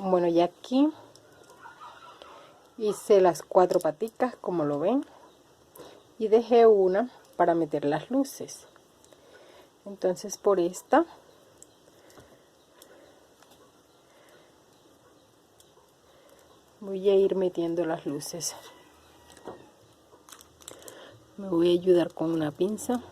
Bueno, ya aquí hice las 4 paticas, como lo ven, y dejé una para meter las luces. Entonces por esta voy a ir metiendo las luces. Me voy a ayudar con una pinza.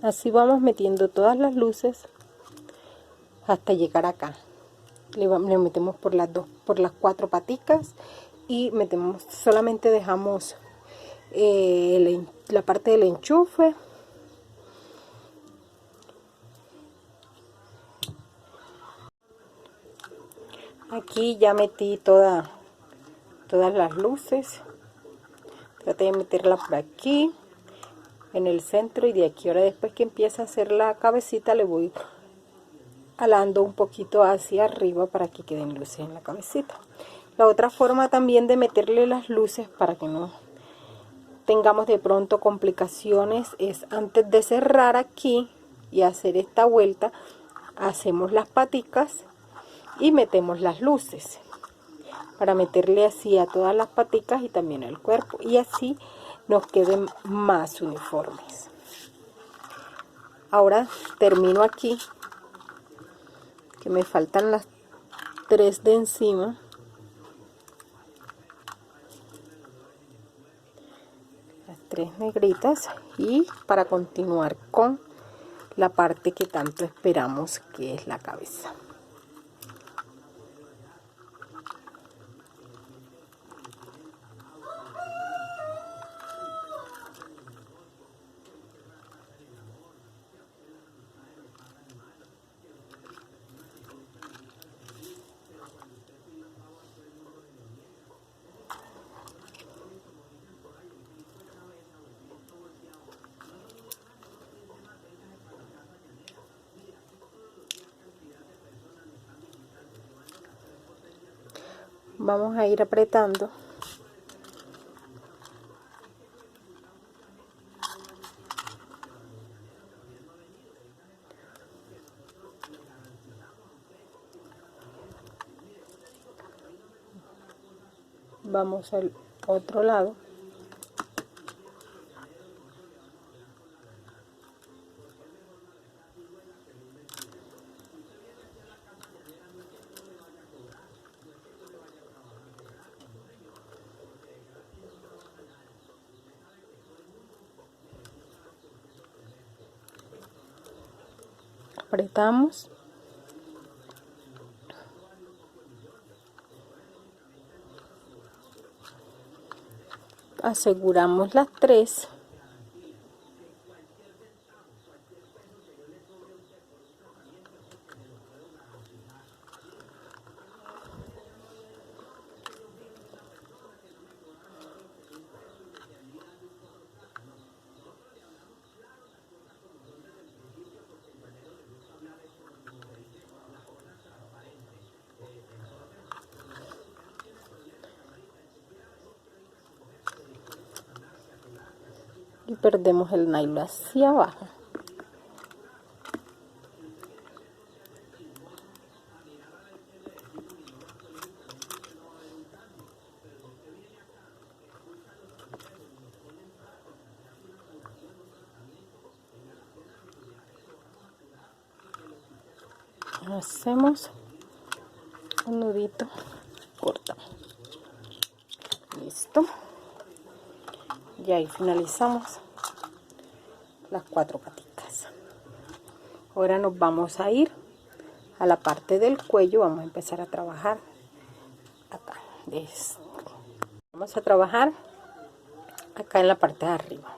Así vamos metiendo todas las luces hasta llegar acá. Le metemos por las 4 paticas y metemos, solamente dejamos la parte del enchufe. Aquí ya metí todas las luces. Traté de meterla por aquí en el centro, y de aquí ahora, después que empieza a hacer la cabecita, le voy jalando un poquito hacia arriba para que queden luces en la cabecita. La otra forma también de meterle las luces para que no tengamos de pronto complicaciones es, antes de cerrar aquí y hacer esta vuelta, hacemos las paticas y metemos las luces para meterle así a todas las paticas y también al cuerpo, y así nos queden más uniformes. Ahora termino aquí, que me faltan las 3 de encima. Las 3 negritas, y para continuar con la parte que tanto esperamos, que es la cabeza. Vamos a ir apretando vamos al otro lado. Apretamos, aseguramos las 3, y perdemos el nylon hacia abajo. Hacemos un nudito, cortamos, listo, y ahí finalizamos las 4 paticas. Ahora nos vamos a ir a la parte del cuello. Vamos a empezar a trabajar acá. Vamos a trabajar acá en la parte de arriba.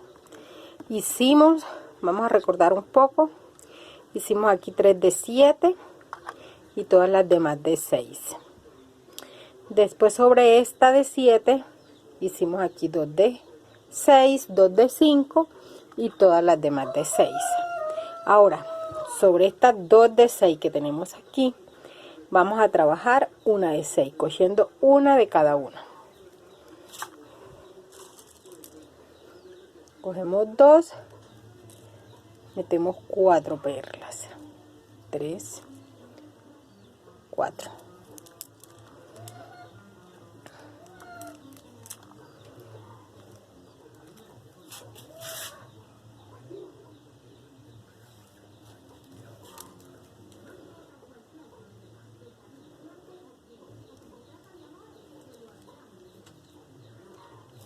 Vamos a recordar un poco, hicimos aquí 3 de 7 y todas las demás de 6. Después sobre esta de 7 hicimos aquí 2 de 6, 2 de 5 y todas las demás de 6. Ahora sobre estas 2 de 6 que tenemos aquí, vamos a trabajar una de 6, cogiendo una de cada una. Cogemos 2, metemos 4 perlas, 3, 4.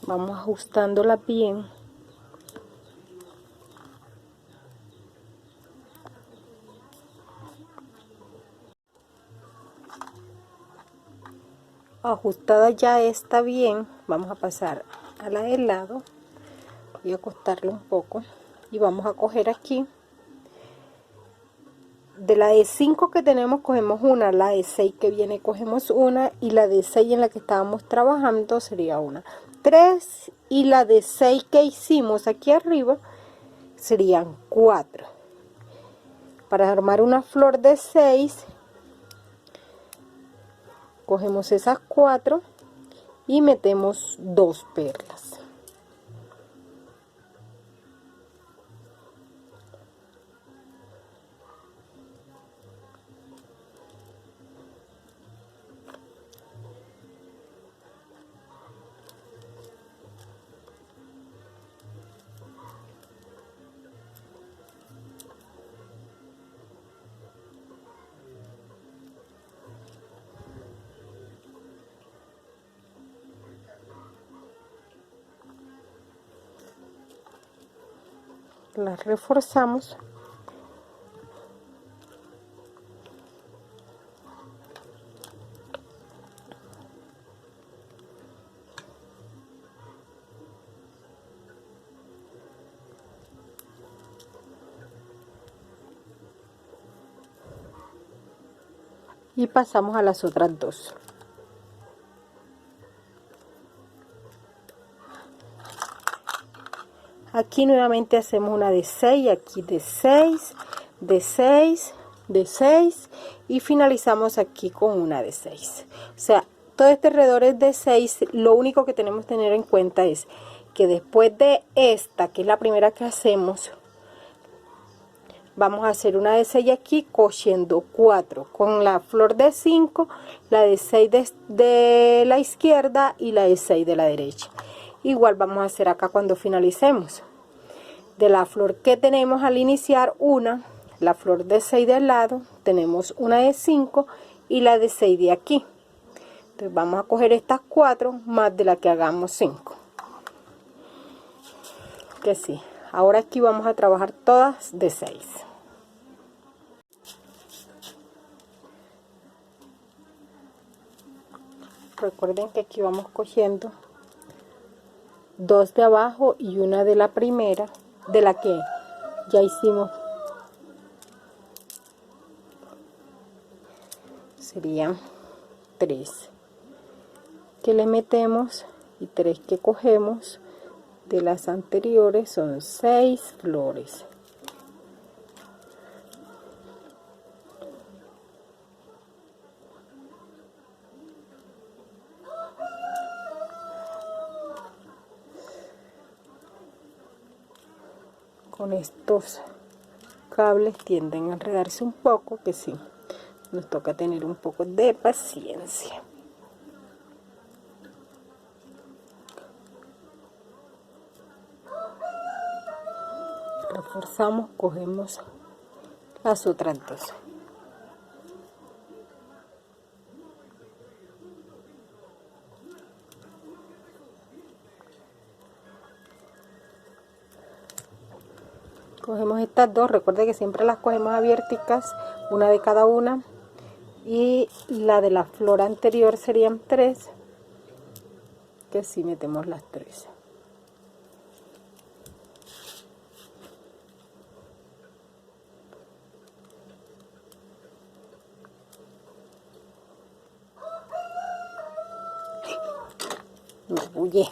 Vamos ajustándola bien. Ajustada ya está bien, vamos a pasar a la del lado. Voy a acostarla un poco y vamos a coger aquí. De la de 5 que tenemos cogemos una, la de 6 que viene cogemos una y la de 6 en la que estábamos trabajando sería una, 3 y la de 6 que hicimos aquí arriba serían 4. Para armar una flor de 6 cogemos esas 4 y metemos 2 perlas. Las reforzamos y pasamos a las otras 2. Aquí nuevamente hacemos una de 6, aquí de 6, de 6, de 6 y finalizamos aquí con una de 6. O sea, todo este alrededor es de 6. Lo único que tenemos que tener en cuenta es que después de esta, que es la primera que hacemos, vamos a hacer una de 6 aquí cogiendo 4 con la flor de 5, la de 6 de la izquierda y la de 6 de la derecha. Igual vamos a hacer acá cuando finalicemos. De la flor que tenemos al iniciar una, la flor de 6 del lado, tenemos una de 5 y la de 6 de aquí. Entonces vamos a coger estas 4 más de la que hagamos 5. Que sí, ahora aquí vamos a trabajar todas de 6. Recuerden que aquí vamos cogiendo 2 de abajo y una de la primera, de la que ya hicimos. Serían 3 que le metemos y 3 que cogemos de las anteriores, son 6 flores. Con estos cables tienden a enredarse un poco, que sí, nos toca tener un poco de paciencia. Reforzamos, cogemos las otras 2. Cogemos estas 2, recuerde que siempre las cogemos abiertas, una de cada una, y la de la flor anterior serían 3, que sí metemos las 3. Me bulle.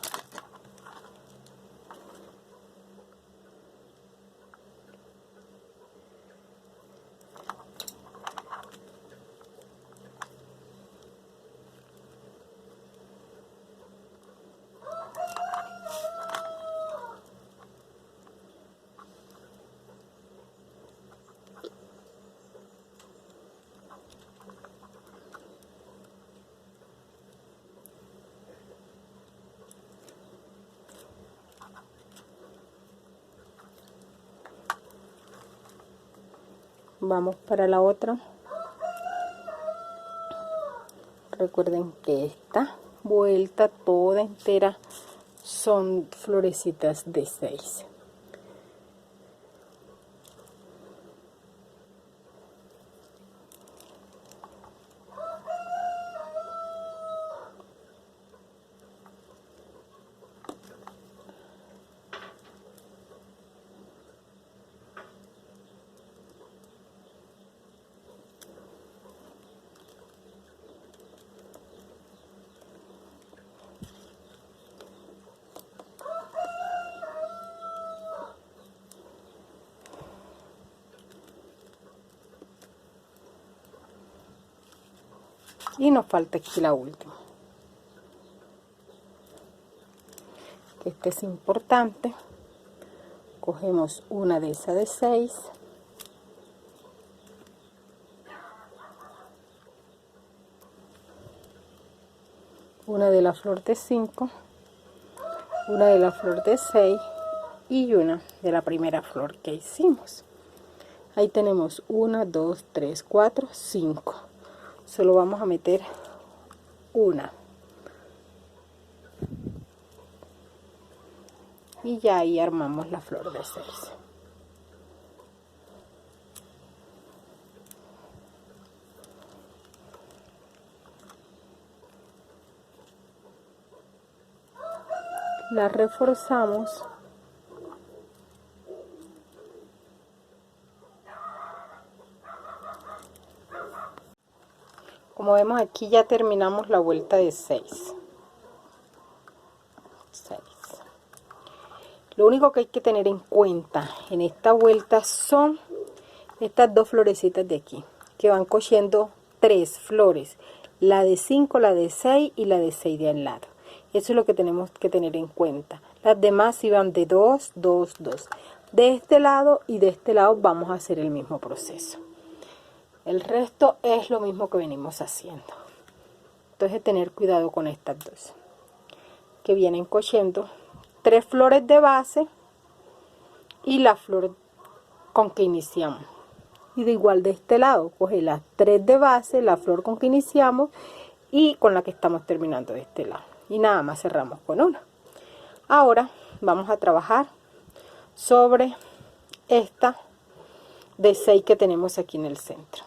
Vamos para la otra. Recuerden que esta vuelta toda entera son florecitas de 6. Y nos falta aquí la última. Este es importante. Cogemos una de esas de 6. Una de la flor de 5. Una de la flor de 6. Y una de la primera flor que hicimos. Ahí tenemos 1, 2, 3, 4, 5. Solo vamos a meter una. Y ya ahí armamos la flor de 6. La reforzamos. Como vemos aquí ya terminamos la vuelta de 6. Lo único que hay que tener en cuenta en esta vuelta son estas dos florecitas de aquí, que van cogiendo 3 flores, la de 5, la de 6 y la de 6 de al lado. Eso es lo que tenemos que tener en cuenta. Las demás iban de 2, 2, 2. De este lado y de este lado vamos a hacer el mismo proceso. El resto es lo mismo que venimos haciendo. Entonces tener cuidado con estas dos, que vienen cogiendo 3 flores de base y la flor con que iniciamos. Y de igual de este lado, coge las 3 de base, la flor con que iniciamos y con la que estamos terminando de este lado. Y nada más cerramos con una. Ahora vamos a trabajar sobre esta de 6 que tenemos aquí en el centro.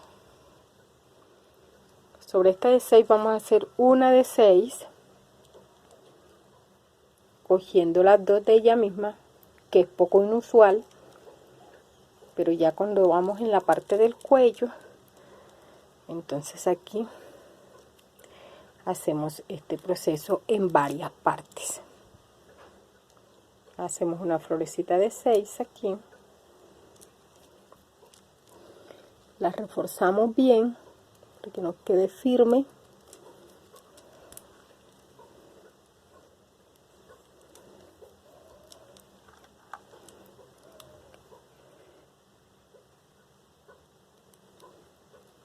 Sobre esta de 6 vamos a hacer una de 6. Cogiendo las dos de ella misma, que es poco inusual, pero ya cuando vamos en la parte del cuello, entonces aquí hacemos este proceso en varias partes. Hacemos una florecita de 6 aquí, la reforzamos bien para que nos quede firme.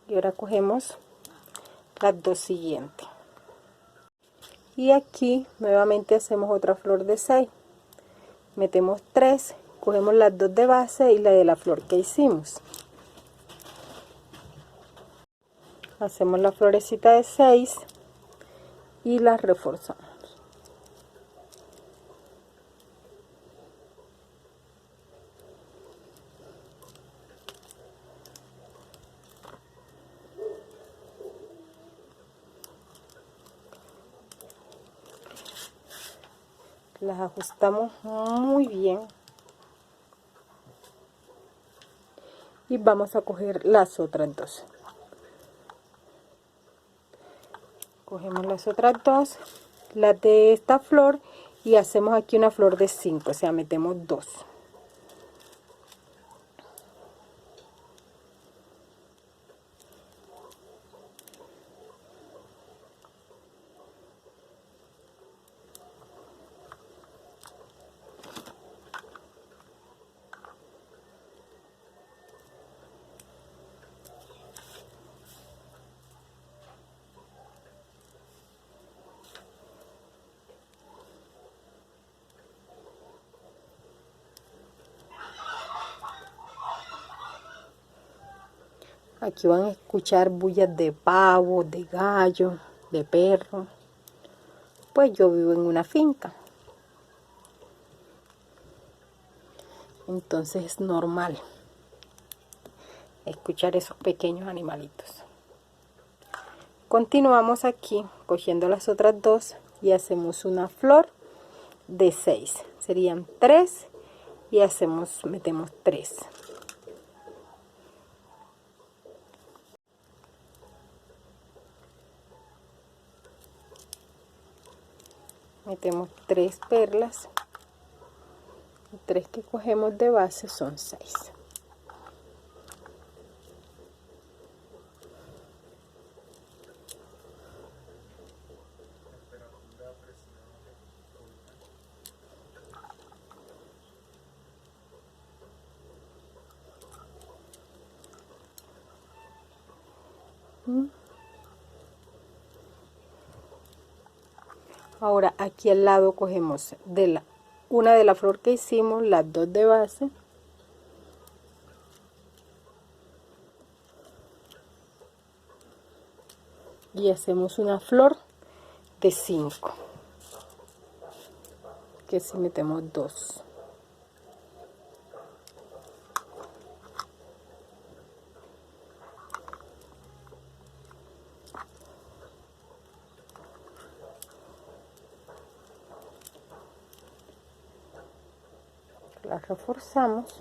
Y ahora cogemos las dos siguientes. Y aquí nuevamente hacemos otra flor de 6. Metemos 3, cogemos las dos de base y la de la flor que hicimos. Hacemos la florecita de 6 y la reforzamos. Las ajustamos muy bien y vamos a coger las otras dos. Cogemos las otras dos, las de esta flor, y hacemos aquí una flor de 5, o sea, metemos 2. Aquí van a escuchar bullas de pavo, de gallo, de perro. Pues yo vivo en una finca. Entonces es normal escuchar esos pequeños animalitos. Continuamos aquí cogiendo las otras dos y hacemos una flor de 6. Serían 3 y metemos 3. Metemos 3 perlas. Y 3 que cogemos de base son 6. Ahora aquí al lado cogemos una de la flor que hicimos, las 2 de base, y hacemos una flor de 5, que si metemos 2. La reforzamos.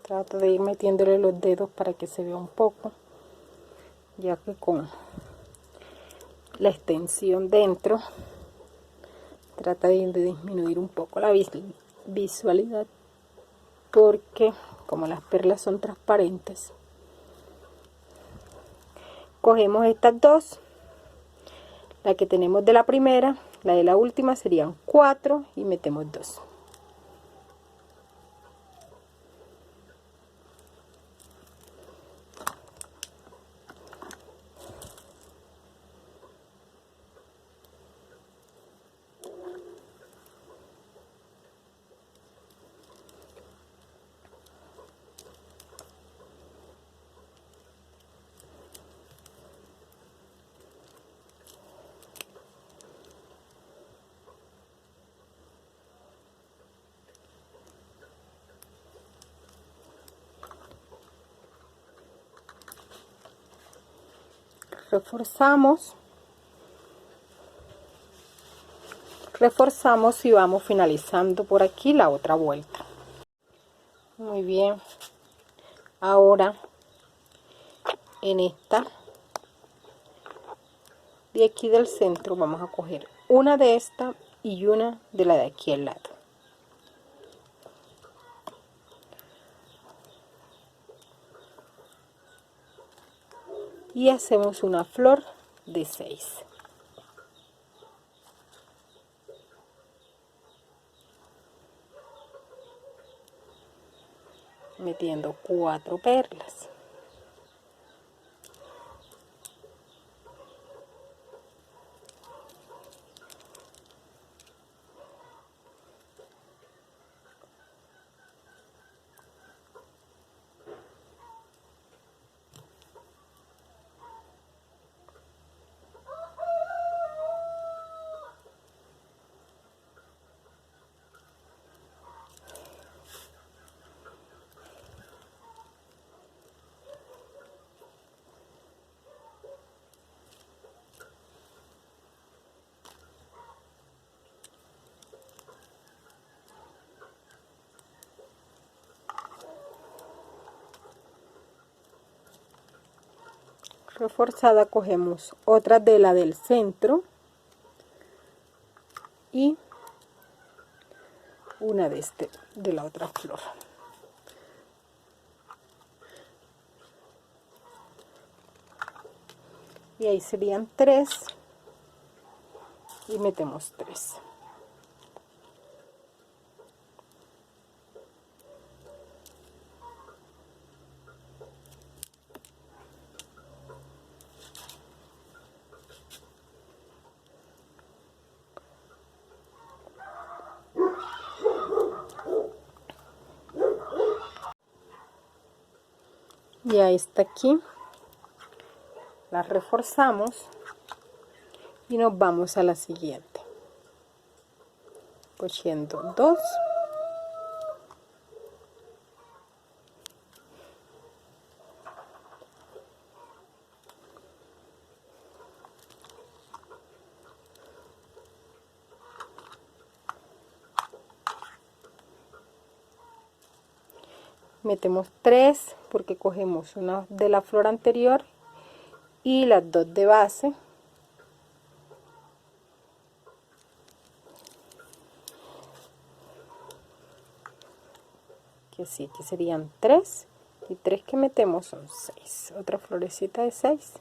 Trato de ir metiéndole los dedos para que se vea un poco, ya que con la extensión dentro trata de disminuir un poco la visualidad, porque como las perlas son transparentes, cogemos estas dos, la que tenemos de la primera, la de la última serían 4 y metemos 2. Reforzamos y vamos finalizando por aquí la otra vuelta. Muy bien, ahora en esta de aquí del centro vamos a coger una de esta y una de la de aquí al lado. Y hacemos una flor de 6. Metiendo 4 perlas. Reforzada cogemos otra de la del centro y una de la otra flor. Y ahí serían 3 y metemos 3. Ya está aquí, la reforzamos y nos vamos a la siguiente, cogiendo 2, metemos 3 porque cogemos una de la flor anterior y las 2 de base, que sí, que serían 3 y 3 que metemos son 6, otra florecita de 6.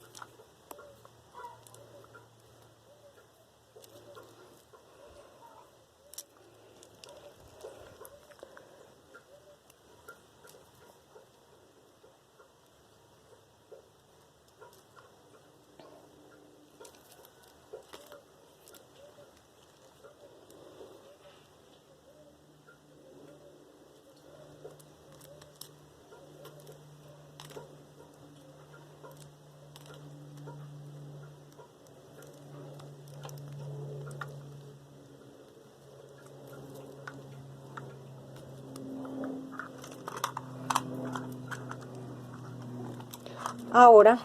Ahora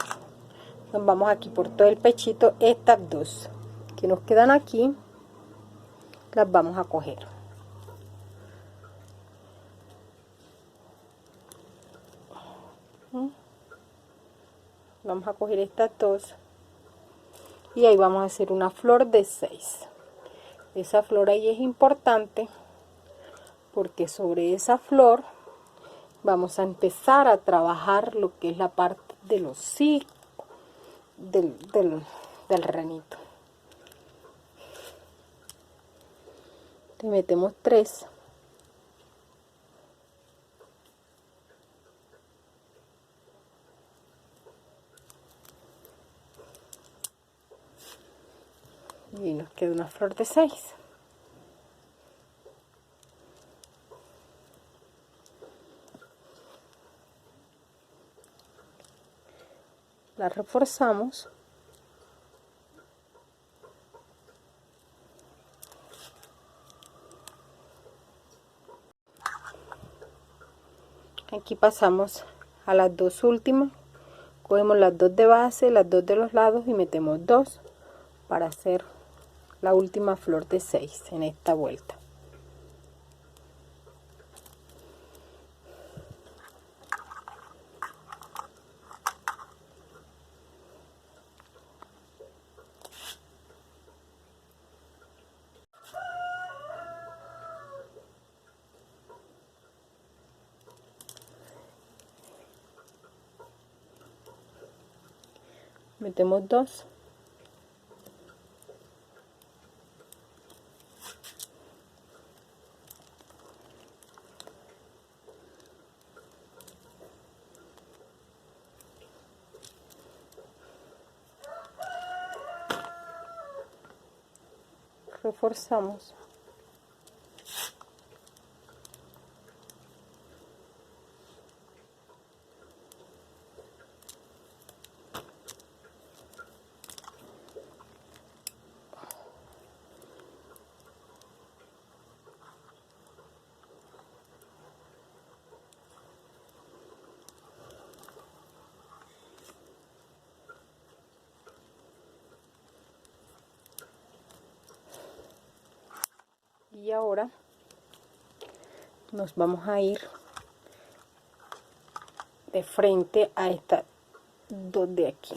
nos vamos aquí por todo el pechito, estas 2 que nos quedan aquí las vamos a coger. Vamos a coger estas 2 y ahí vamos a hacer una flor de 6. Esa flor ahí es importante porque sobre esa flor vamos a empezar a trabajar lo que es la parte de los hocicos del renito. Le metemos 3. Y nos queda una flor de 6. La reforzamos. Aquí pasamos a las 2 últimas, cogemos las 2 de base, las 2 de los lados y metemos 2 para hacer la última flor de 6 en esta vuelta. Metemos 2. Reforzamos. Y ahora nos vamos a ir de frente a estas 2 de aquí.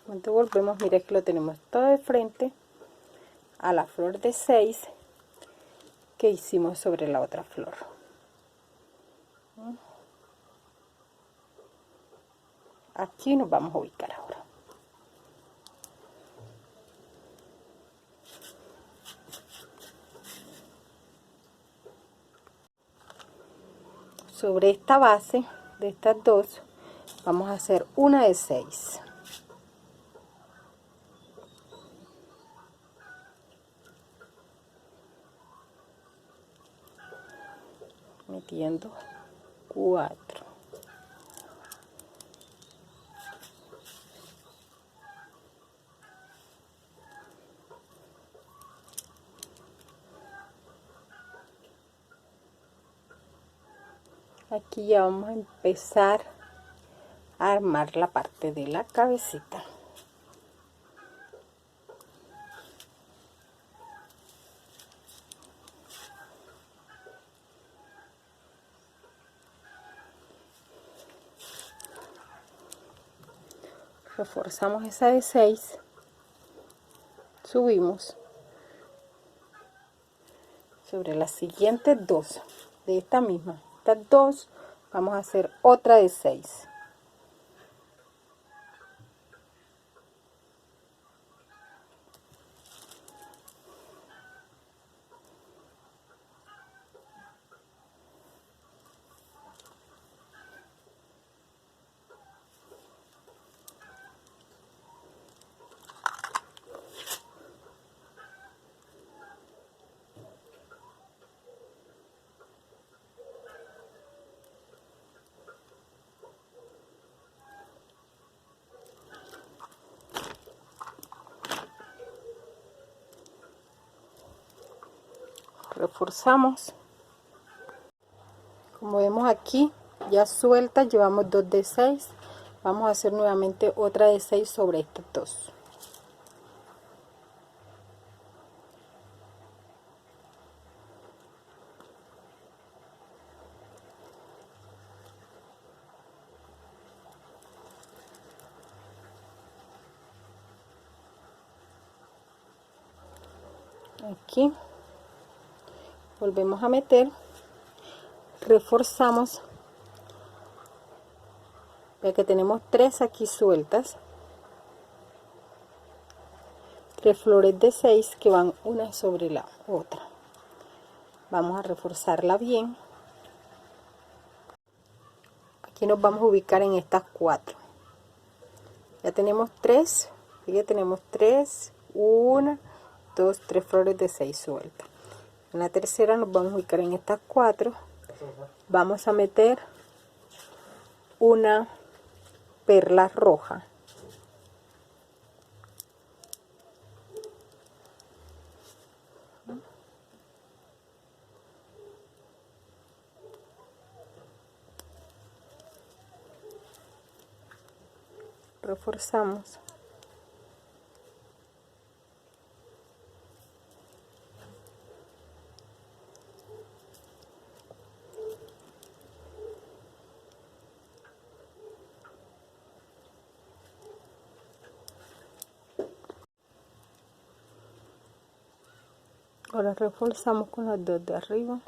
Cuando volvemos, mira que lo tenemos todo de frente a la flor de 6 que hicimos sobre la otra flor. Aquí nos vamos a ubicar ahora. Sobre esta base de estas dos vamos a hacer una de 6. Metiendo 4. Aquí ya vamos a empezar a armar la parte de la cabecita. Reforzamos esa de 6, subimos sobre las siguientes dos de esta misma, estas dos vamos a hacer otra de 6. Reforzamos, como vemos aquí ya suelta, llevamos 2 de 6, vamos a hacer nuevamente otra de 6 sobre estas dos. Aquí volvemos a meter, reforzamos, ya que tenemos 3 aquí sueltas, 3 flores de 6 que van una sobre la otra. Vamos a reforzarla bien. Aquí nos vamos a ubicar en estas 4. Ya tenemos 3, ya tenemos 3, 1, 2, 3 flores de 6 sueltas. En la tercera nos vamos a ubicar en estas 4. Vamos a meter una perla roja. Reforzamos. Ahora reforzamos con las 2 de arriba.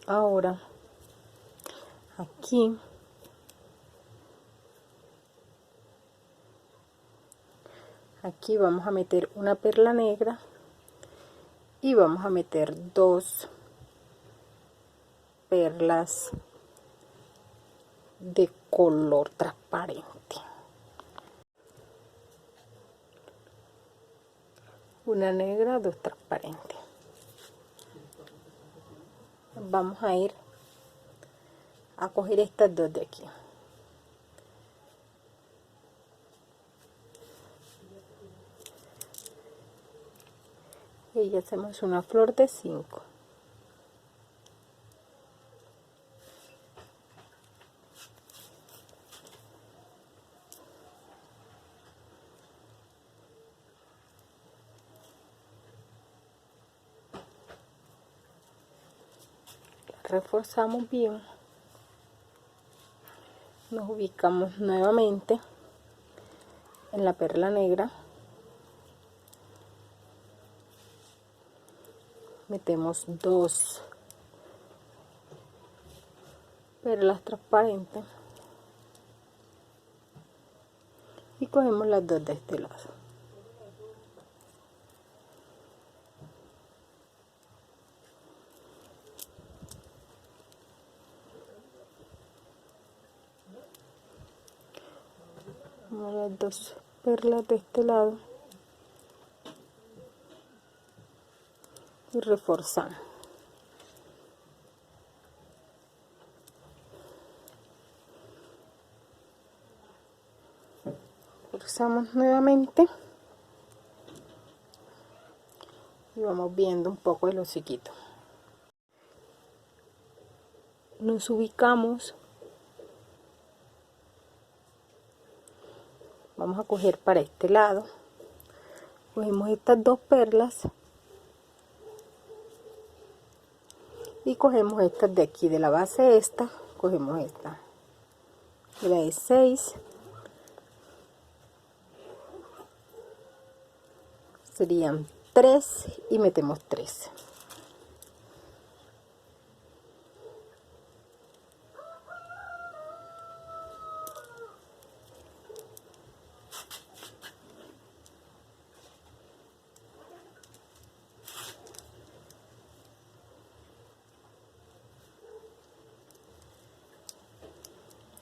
Ahora aquí vamos a meter una perla negra y vamos a meter 2 perlas de color transparente, una negra, 2 transparentes. Vamos a ir a coger estas 2 de aquí y hacemos una flor de 5. Reforzamos bien, nos ubicamos nuevamente en la perla negra, metemos 2 perlas transparentes y cogemos las 2 de este lado. Las 2 perlas de este lado y reforzamos. Reforzamos nuevamente y vamos viendo un poco el hociquito. Nos ubicamos. Vamos a coger para este lado, cogemos estas 2 perlas y cogemos estas de aquí de la base, esta cogemos esta de la de 6, serían 3 y metemos 3.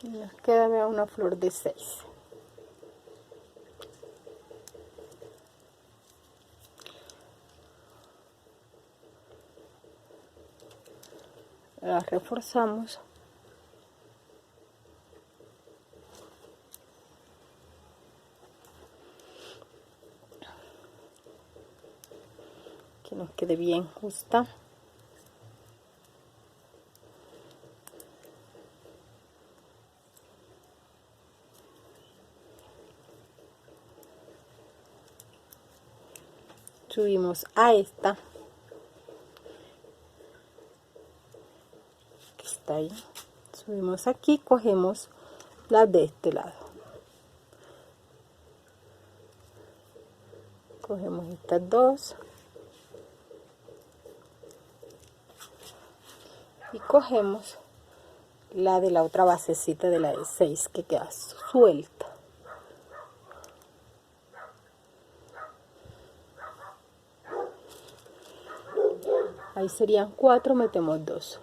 Y nos queda, vea, una flor de 6. La reforzamos que nos quede bien justa. Subimos a esta que está ahí, subimos aquí, cogemos las de este lado, cogemos estas 2 y cogemos la de la otra basecita de la de 6 que queda suelta. Ahí serían 4, metemos 2.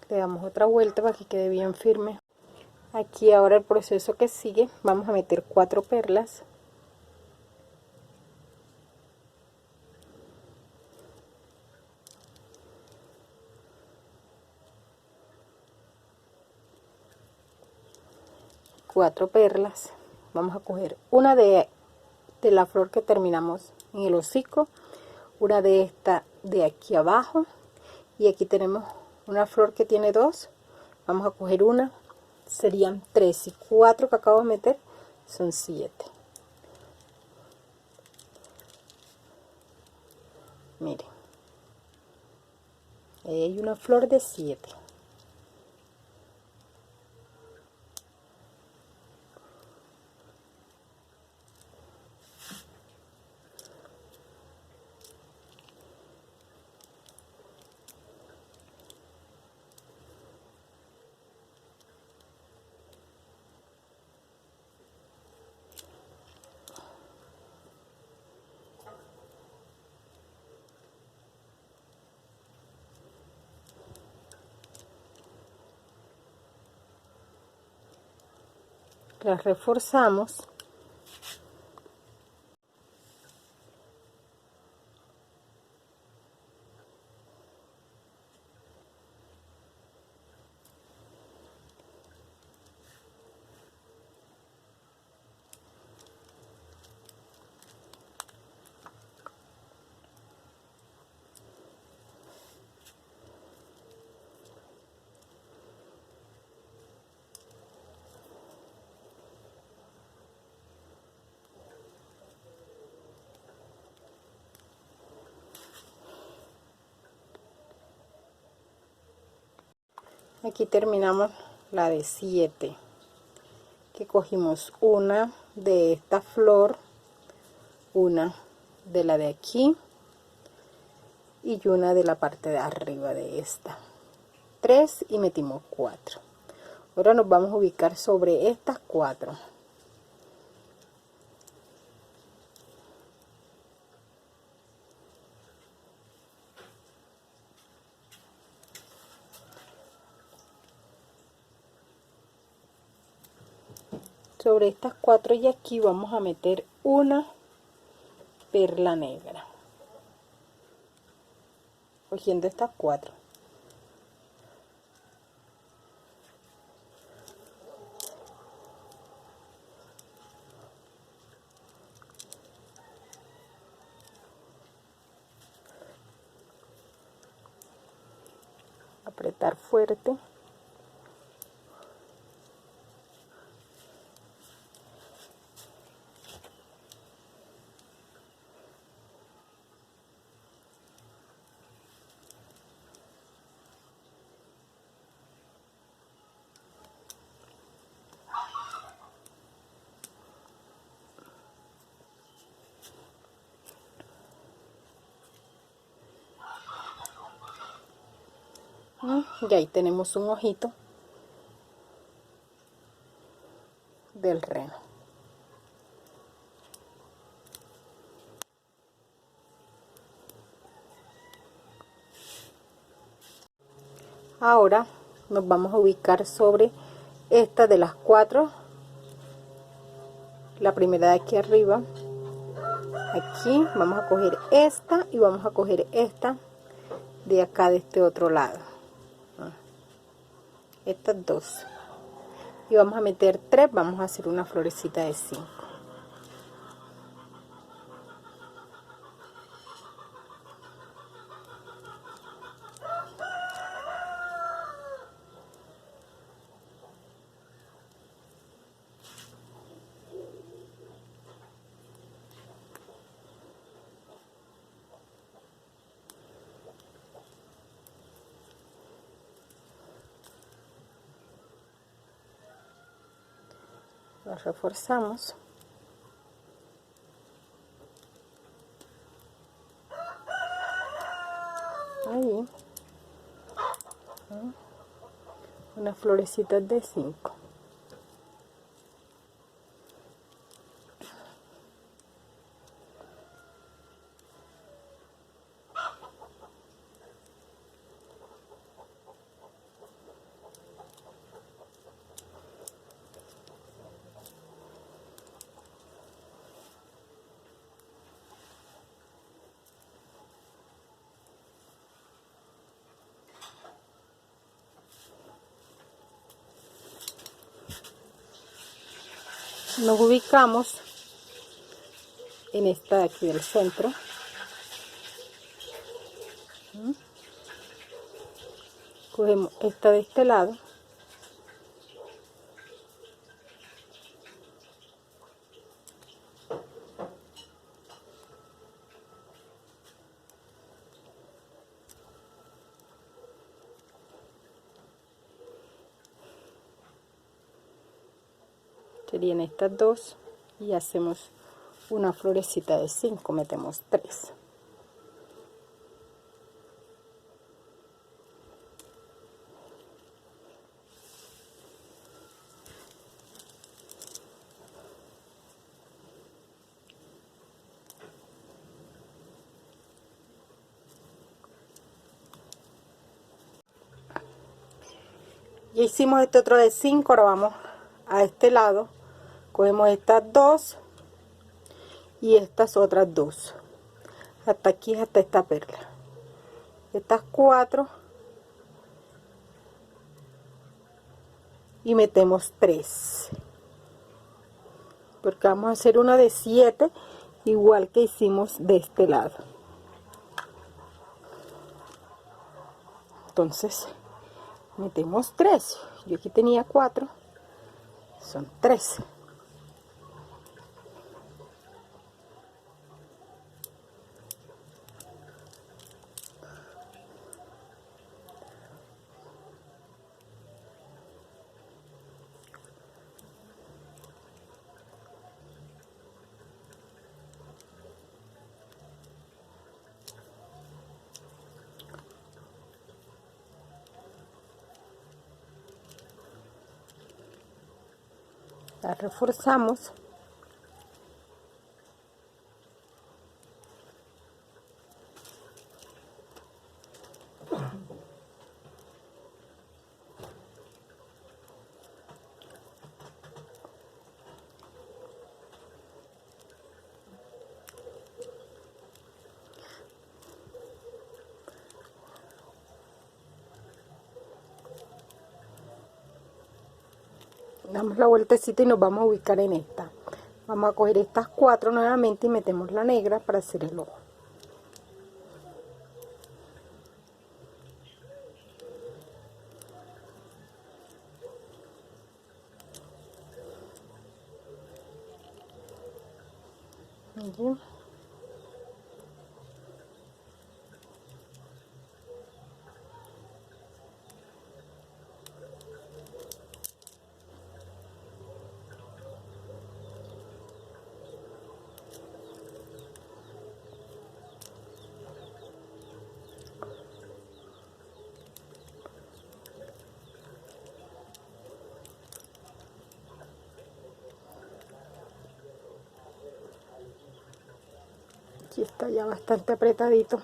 Le damos otra vuelta para que quede bien firme. Aquí ahora el proceso que sigue, vamos a meter 4 perlas. Vamos a coger una de la flor que terminamos en el hocico, una de esta de aquí abajo, y aquí tenemos una flor que tiene 2. Vamos a coger una, serían 3, y 4 que acabo de meter son 7. Miren, ahí hay una flor de 7. Las reforzamos Aquí terminamos la de 7, que cogimos una de esta flor, una de la de aquí y una de la parte de arriba de esta. 3 y metimos 4. Ahora nos vamos a ubicar sobre estas 4. Sobre estas 4 y aquí vamos a meter una perla negra, cogiendo estas 4. Apretar fuerte. Y ahí tenemos un ojito del reno. Ahora nos vamos a ubicar sobre esta de las 4, la primera de aquí arriba. Aquí vamos a coger esta y vamos a coger esta de acá, de este otro lado, estas 2, y vamos a meter 3. Vamos a hacer una florecita de 5. Lo reforzamos. Ahí. Unas florecitas de 5. Nos ubicamos en esta de aquí del centro. Cogemos esta de este lado. Serían estas 2 y hacemos una florecita de 5. Metemos 3. Ya hicimos este otro de 5. Ahora vamos a este lado, cogemos estas 2 y estas otras 2 hasta aquí, hasta esta perla. Estas 4 y metemos 3, porque vamos a hacer una de 7 igual que hicimos de este lado. Entonces metemos 3. Yo aquí tenía 4, son 3. La reforzamos. Damos la vueltecita y nos vamos a ubicar en esta. Vamos a coger estas 4 nuevamente y metemos la negra para hacer el ojo. Allí. Aquí está ya bastante apretadito.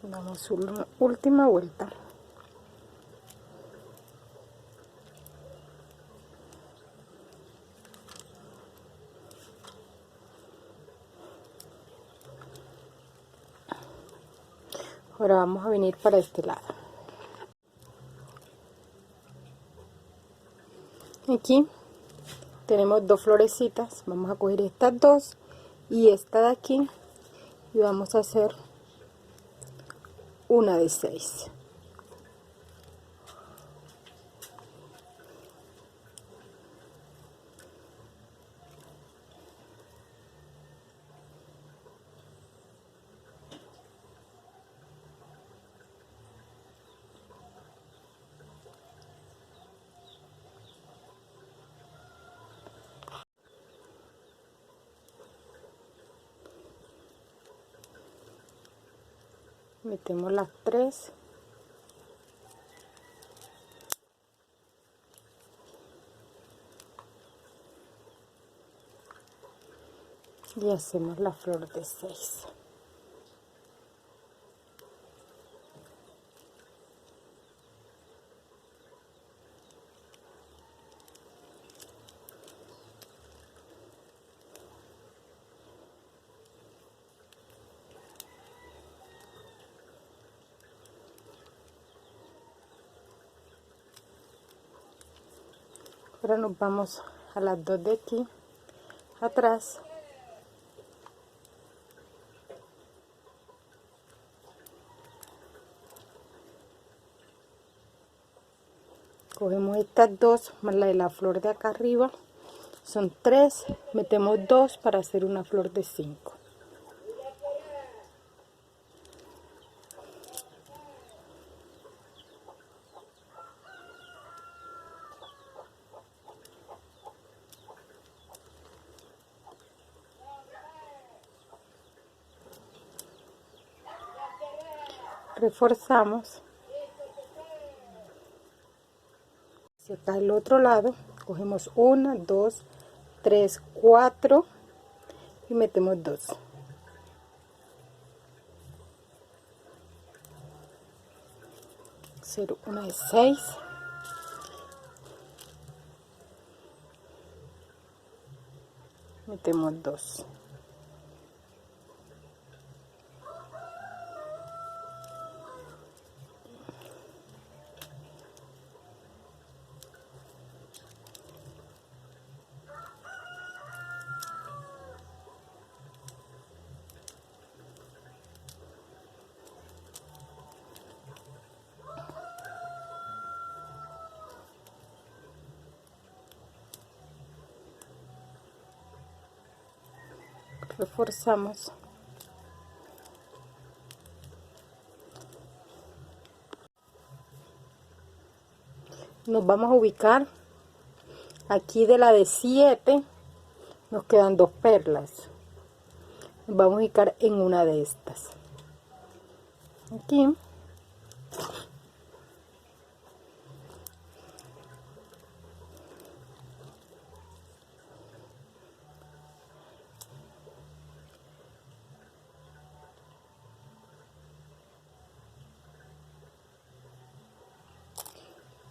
Damos una última vuelta. Ahora vamos a venir para este lado. Aquí tenemos 2 florecitas. Vamos a coger estas 2 y esta de aquí y vamos a hacer una de 6. Metemos las 3 y hacemos la flor de 6. Ahora nos vamos a las 2 de aquí atrás. Cogemos estas 2 más la de la flor de acá arriba, son 3, metemos 2 para hacer una flor de 5. Reforzamos. Si acá el otro lado, cogemos 1, 2, 3, 4 y metemos 2. Hacer una de 6. Metemos 2. Reforzamos. Nos vamos a ubicar aquí de la de 7, nos quedan 2 perlas. vamos a ubicar en una de estas. Aquí.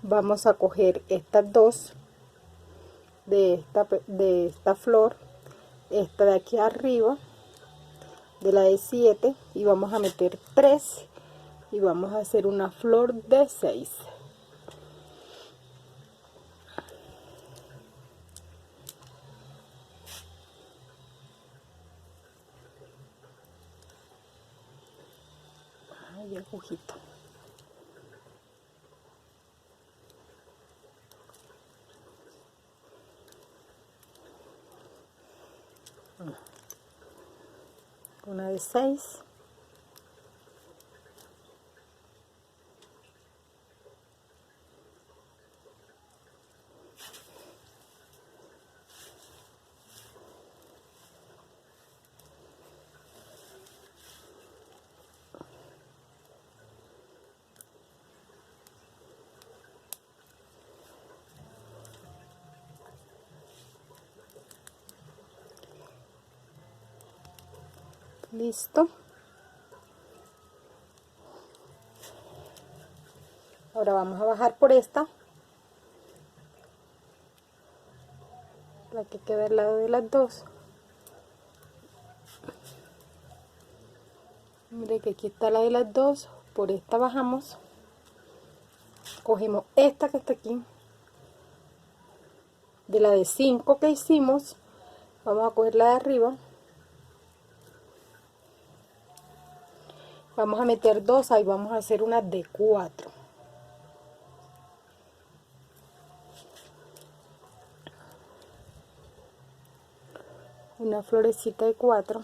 Vamos a coger estas dos de esta flor, esta de aquí arriba, de la de 7, y vamos a meter 3 y vamos a hacer una flor de 6. Ay, agujito. Una de 6. Listo. Ahora vamos a bajar por esta, la que queda al lado de las dos. Mire que aquí está la de las dos, por esta bajamos, cogemos esta que está aquí, de la de 5 que hicimos, vamos a coger la de arriba, vamos a meter 2, ahí vamos a hacer una de 4. Una florecita de 4.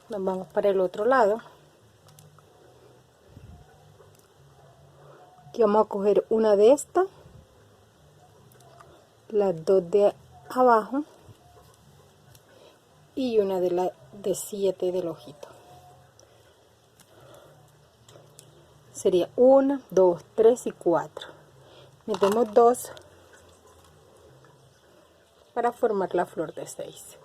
Nos vamos para el otro lado. Aquí vamos a coger una de estas, las dos de abajo y una de la de 7 del ojito. Sería 1, 2, 3 y 4. Metemos 2 para formar la flor de 6.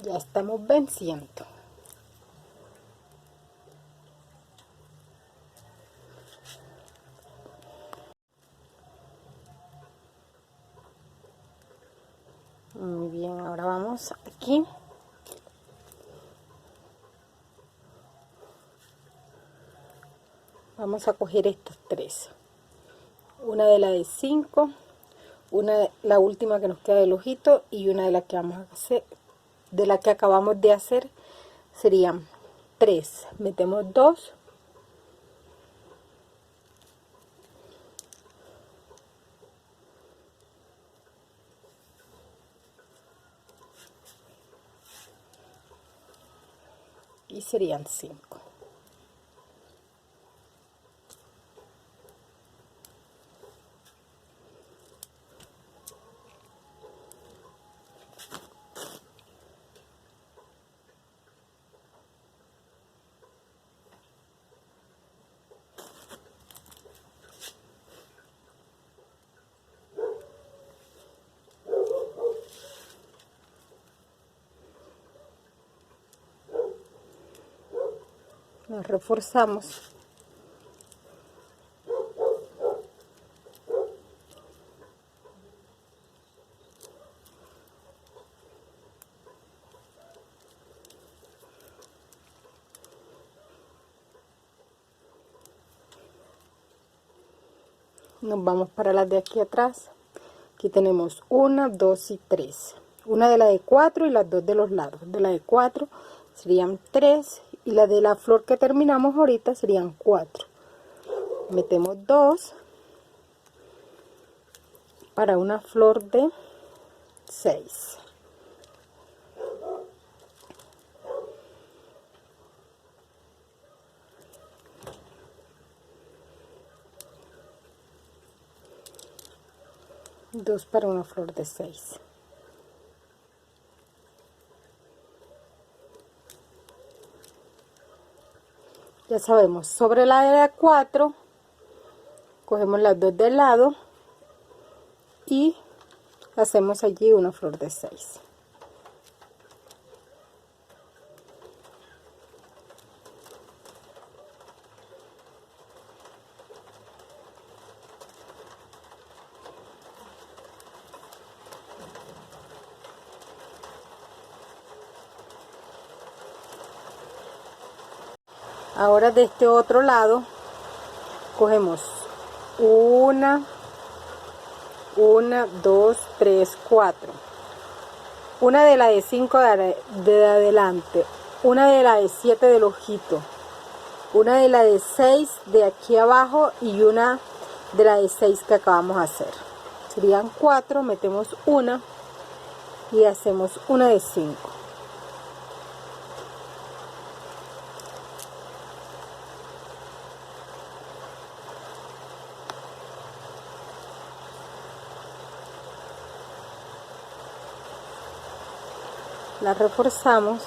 Ya estamos venciendo. Muy bien, ahora vamos aquí. Vamos a coger estas 3. Una de la de 5, una de la última que nos queda del ojito y una de la que vamos a hacer, de la que acabamos de hacer, serían 3. Metemos 2 y serían 5. Nos reforzamos. Nos vamos para las de aquí atrás. Aquí tenemos 1, 2 y 3. Una de la de 4 y las dos de los lados. De la de 4 serían 3 y la de la flor que terminamos ahorita serían 4. Metemos 2 para una flor de 6. Dos para una flor de 6. Ya sabemos, sobre la de 4 cogemos las dos del lado y hacemos allí una flor de 6. Ahora de este otro lado cogemos 1, 2, 3, 4. Una de la de 5 de adelante, una de la de 7 del ojito, una de la de 6 de aquí abajo y una de la de 6 que acabamos de hacer. Serían 4, metemos una y hacemos una de 5. La reforzamos.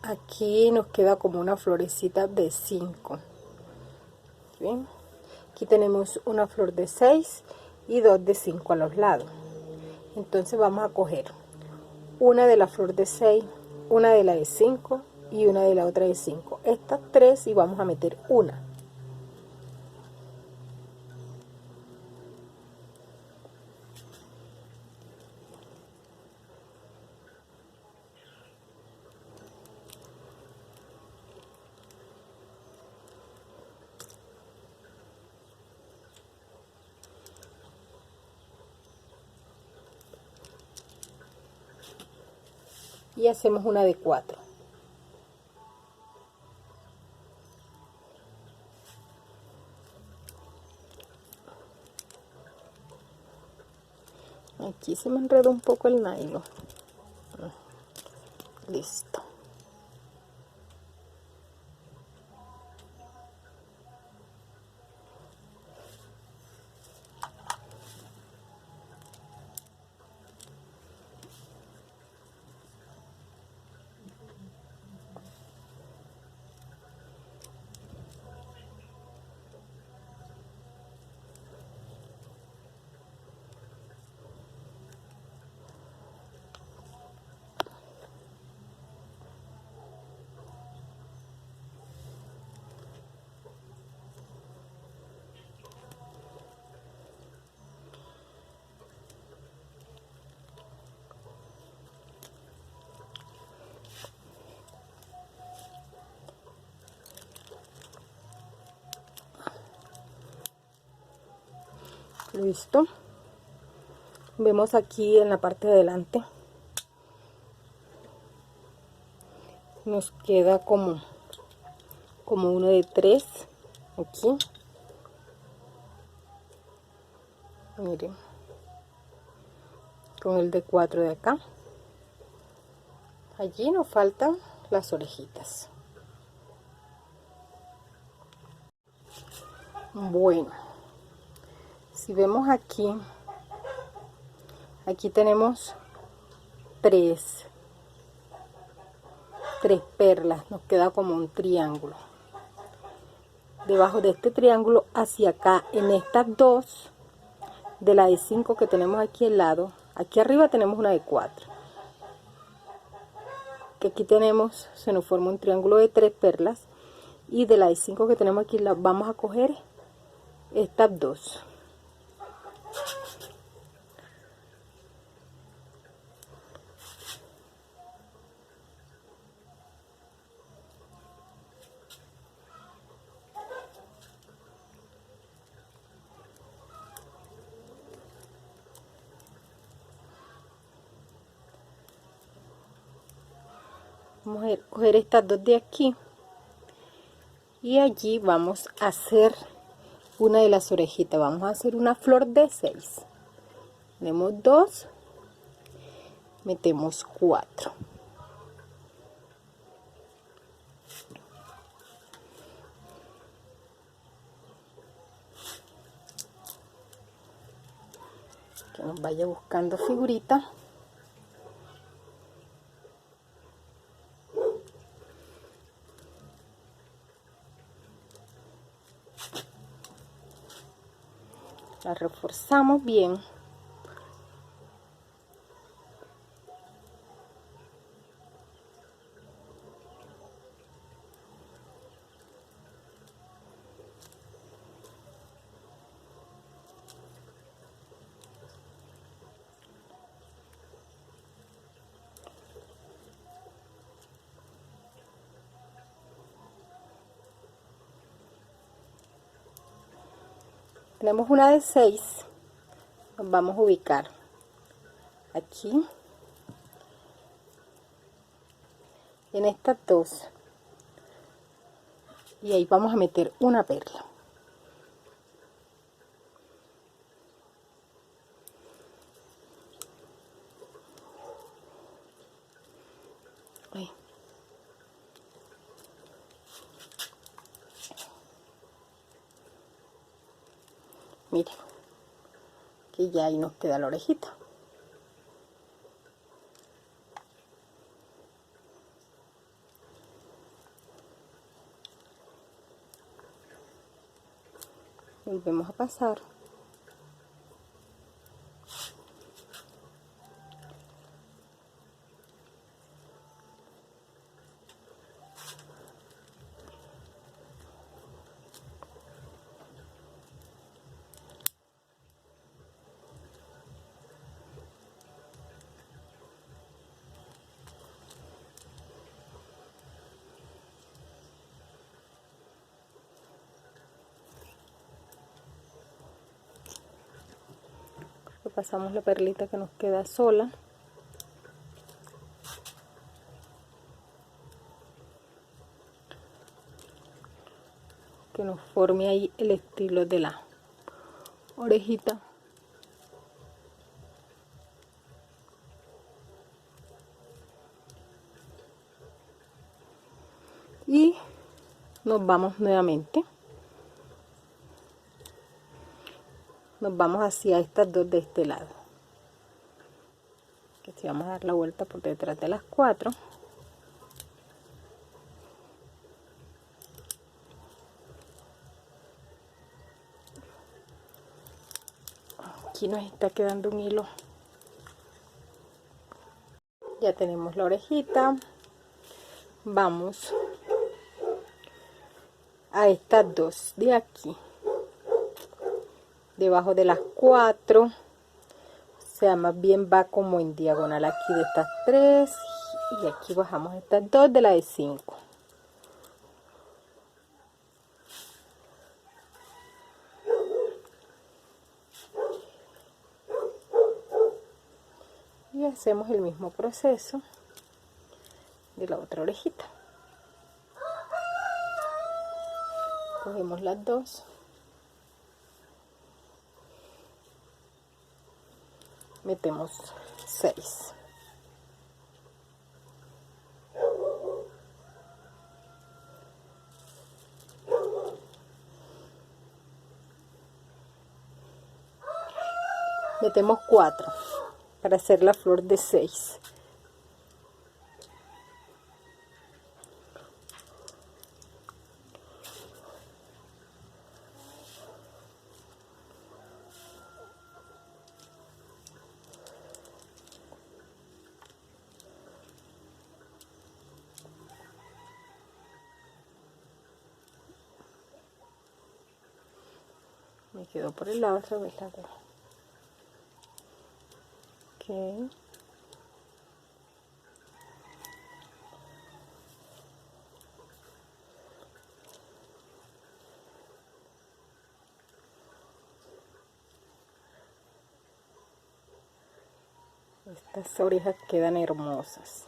Aquí nos queda como una florecita de 5. Bien, aquí tenemos una flor de 6 y dos de 5 a los lados. Entonces vamos a coger una de la flor de 6, una de la de 5 y una de la otra de 5. Estas 3 y vamos a meter una. Y hacemos una de 4. Aquí se me enredó un poco el nylon. Listo. Listo. Vemos aquí en la parte de adelante. Nos queda como uno de 3 aquí. Miren. Con el de 4 de acá. Allí nos faltan las orejitas. Bueno, si vemos aquí tenemos tres perlas, nos queda como un triángulo. Debajo de este triángulo hacia acá, en estas dos de la de 5 que tenemos aquí al lado, aquí arriba tenemos una de 4, que aquí tenemos, se nos forma un triángulo de 3 perlas, y de la de 5 que tenemos aquí vamos a coger estas dos. Vamos a coger estas dos de aquí y allí vamos a hacer una de las orejitas. Vamos a hacer una flor de 6. Tenemos 2, metemos 4. Que nos vaya buscando figurita. La reforzamos bien. Tenemos una de 6, nos vamos a ubicar aquí en estas dos y ahí vamos a meter una perla. Ahí. Miren, que ya ahí nos queda la orejita. Volvemos a pasar. Pasamos la perlita que nos queda sola. Que nos forme ahí el estilo de la orejita. Y nos vamos nuevamente. Nos vamos hacia estas dos de este lado. Que si vamos a dar la vuelta por detrás de las 4. Aquí nos está quedando un hilo. Ya tenemos la orejita. Vamos a estas dos de aquí, debajo de las 4, o sea, más bien va como en diagonal aquí de estas 3, y aquí bajamos estas dos de la de 5. y hacemos el mismo proceso de la otra orejita. Cogemos las dos, metemos 6. Metemos 4 para hacer la flor de 6. Me quedo por el lado otra vez la aguja. Okay. Estas orejas quedan hermosas.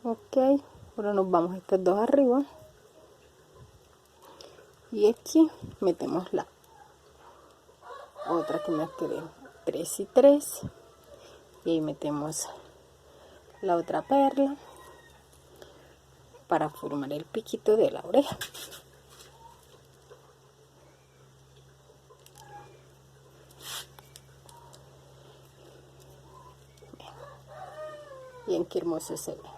Ok, ahora nos vamos estas dos arriba y aquí metemos la otra que me quedé 3 y 3 y ahí metemos la otra perla para formar el piquito de la oreja. Bien, qué hermoso se ve.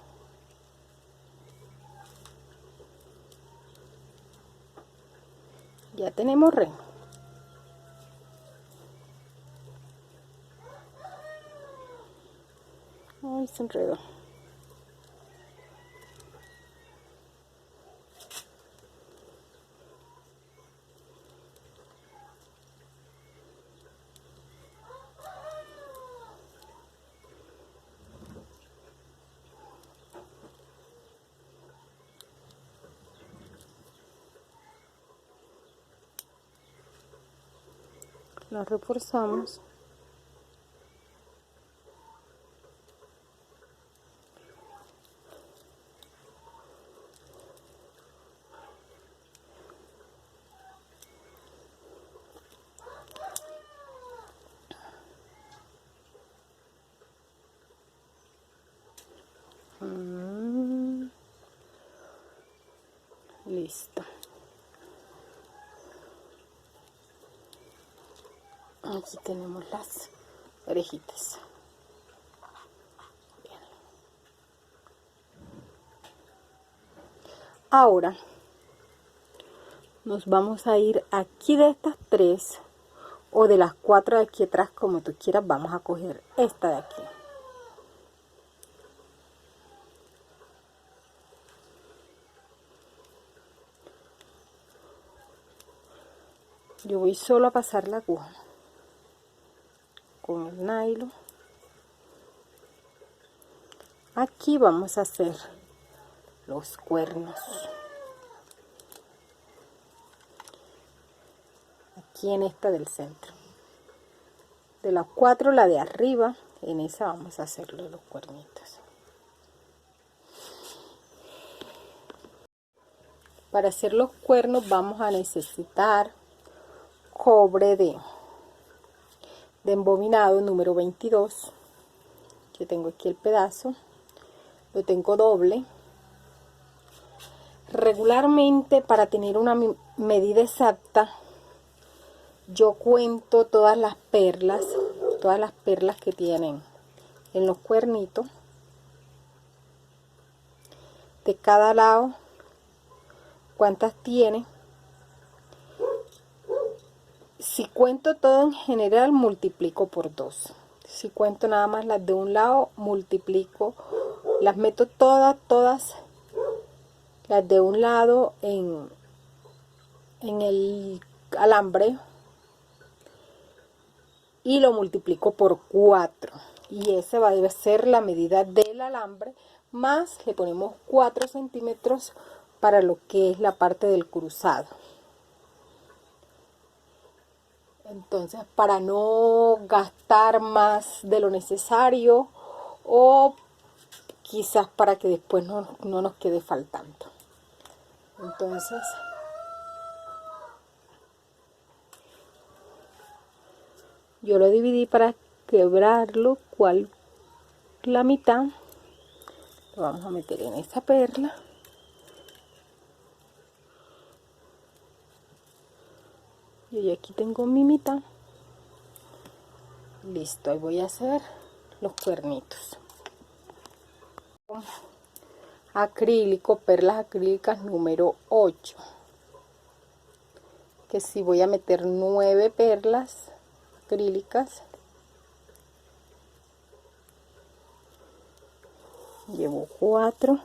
Ya tenemos reno. Ay, se enredó. Lo reforzamos. Listo. Aquí tenemos las orejitas. Bien. Ahora nos vamos a ir aquí de estas 3 o de las 4 de aquí atrás, como tú quieras. Vamos a coger esta de aquí. Yo voy solo a pasar la aguja con el nylon. Aquí vamos a hacer los cuernos. Aquí en esta del centro. De las 4, la de arriba, en esa vamos a hacerle los cuernitos. Para hacer los cuernos vamos a necesitar cobre de embobinado número 22. Yo tengo aquí el pedazo, lo tengo doble. Regularmente, para tener una medida exacta, yo cuento todas las perlas que tienen en los cuernitos de cada lado, cuántas tiene. Si cuento todo en general, multiplico por 2. Si cuento nada más las de un lado, multiplico, las meto todas las de un lado en el alambre y lo multiplico por 4, y esa va a ser la medida del alambre, más le ponemos 4 centímetros para lo que es la parte del cruzado. Entonces, para no gastar más de lo necesario, o quizás para que después no nos quede faltando. Entonces, yo lo dividí para quebrarlo, cual la mitad lo vamos a meter en esta perla. Y aquí tengo mi mitad. Listo, ahí voy a hacer los cuernitos. Acrílico, perlas acrílicas número 8. Que si voy a meter 9 perlas acrílicas. Llevo 4.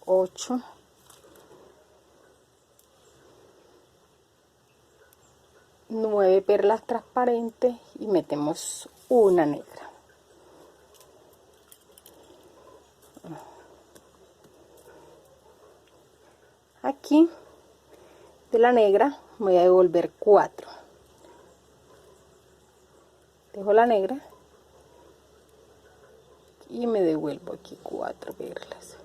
Ocho. 9 perlas transparentes y metemos una negra. Aquí de la negra voy a devolver 4. Dejo la negra y me devuelvo aquí 4 perlas.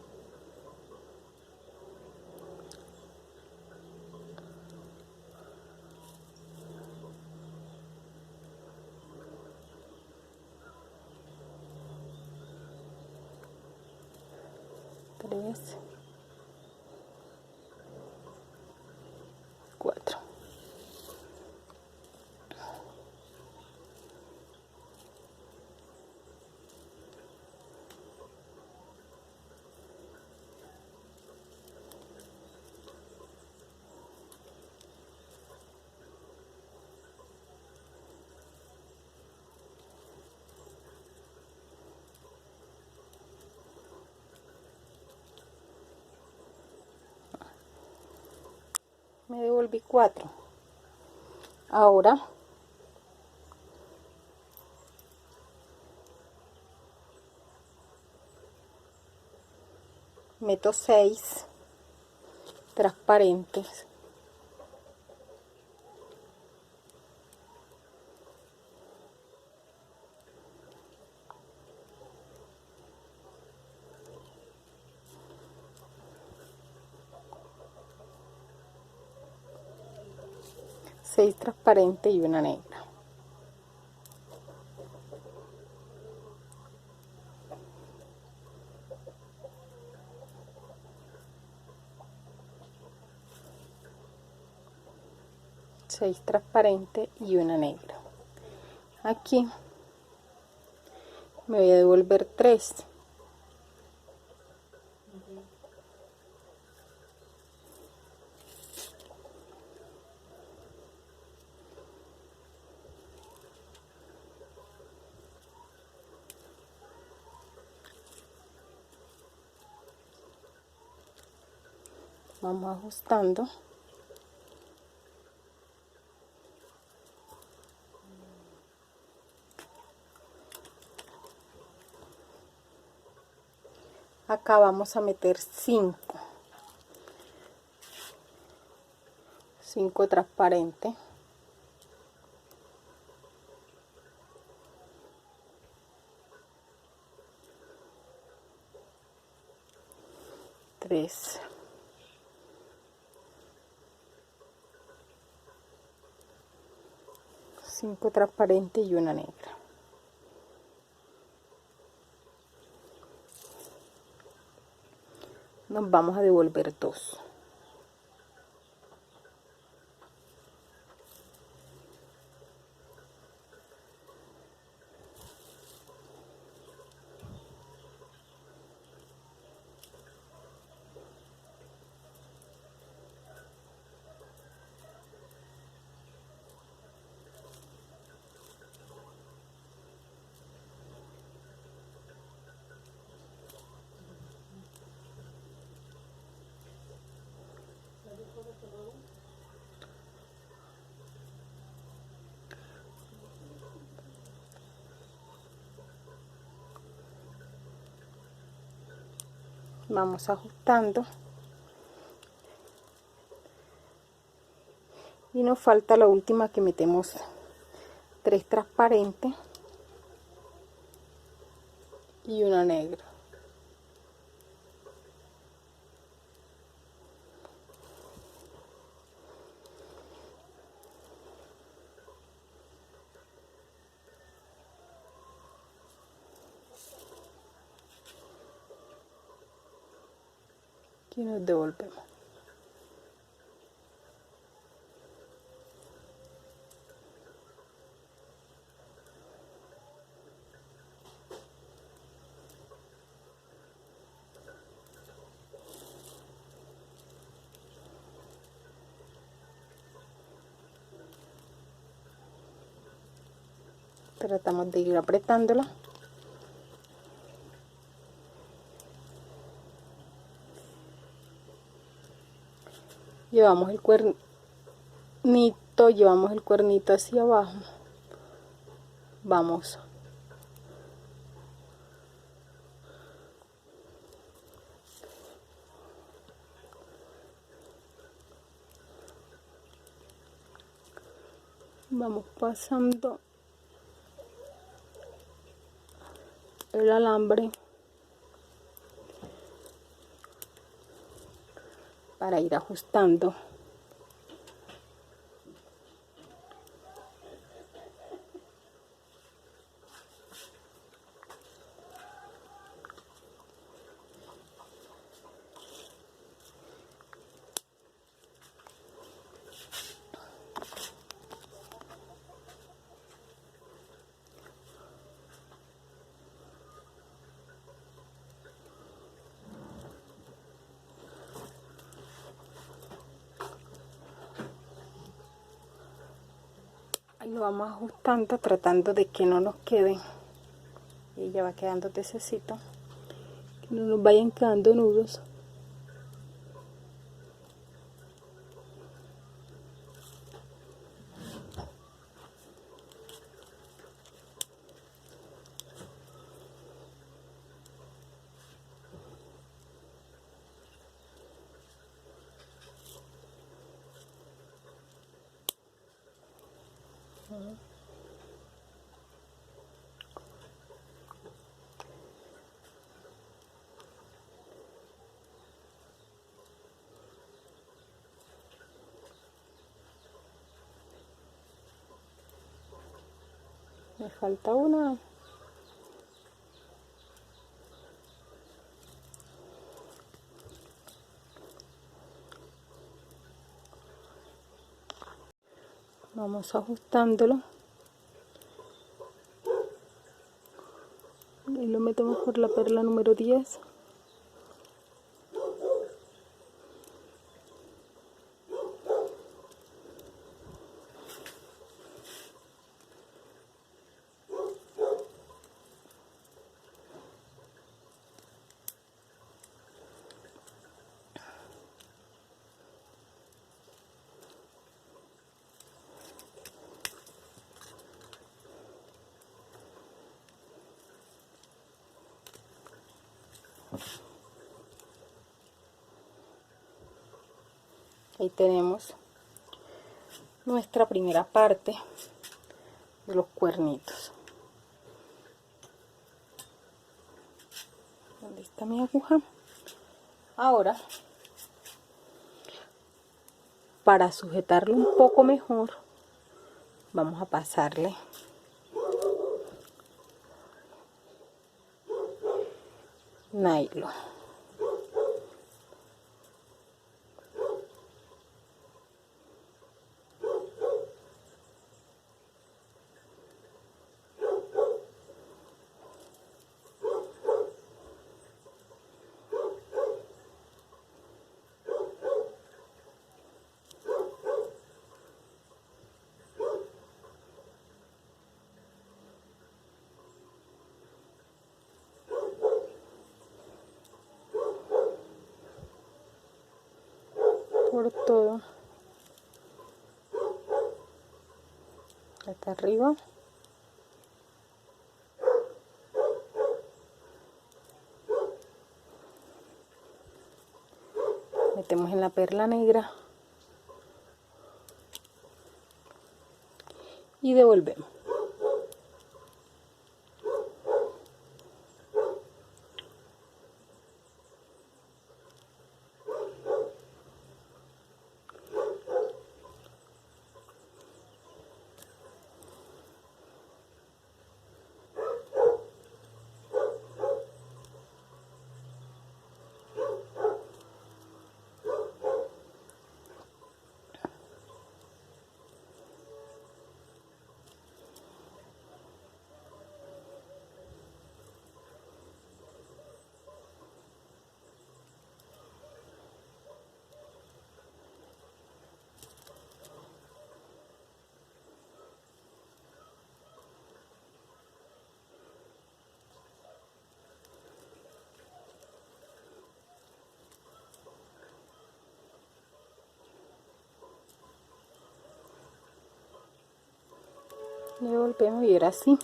Tres, 4. Me devolví 4. Ahora meto 6 transparentes. Seis transparentes y una negra. Seis transparentes y una negra. Aquí me voy a devolver 3. Vamos ajustando. Acá vamos a meter 5 transparentes. Tres. 5 transparentes y una negra. Nos vamos a devolver 2. Vamos ajustando. Y nos falta la última, que metemos 3 transparentes y una negra. Y nos devolvemos. Tratamos de ir apretándola. Llevamos el cuernito, hacia abajo. Vamos pasando el alambre para ir ajustando. Ahí lo vamos ajustando, tratando de que no nos quede, y ya va quedando tececito, que no nos vayan quedando nudos. Me falta una. Vamos ajustándolo. Y lo metemos por la perla número 10. Ahí tenemos nuestra primera parte de los cuernitos. ¿Dónde está mi aguja? Ahora, para sujetarlo un poco mejor, vamos a pasarle nylon. Por todo hasta arriba. metemos en la perla negra y devolvemos. Devolvemos y ahora sí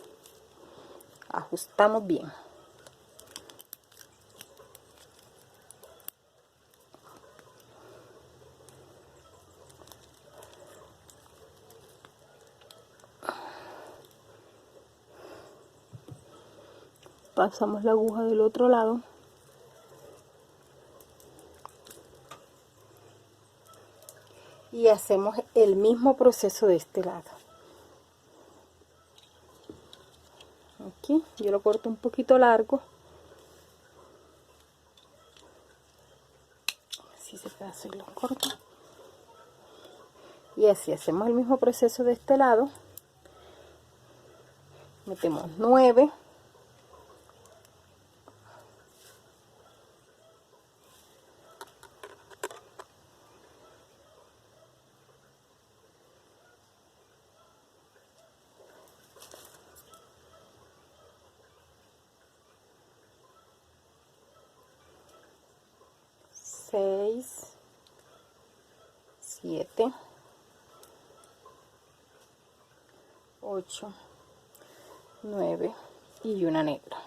ajustamos bien. Pasamos la aguja del otro lado y hacemos el mismo proceso de este lado. Aquí yo lo corto un poquito largo, así se pedazo y lo corto, y así hacemos el mismo proceso de este lado. Metemos 9, seis, 7, 8, 9 y una negra.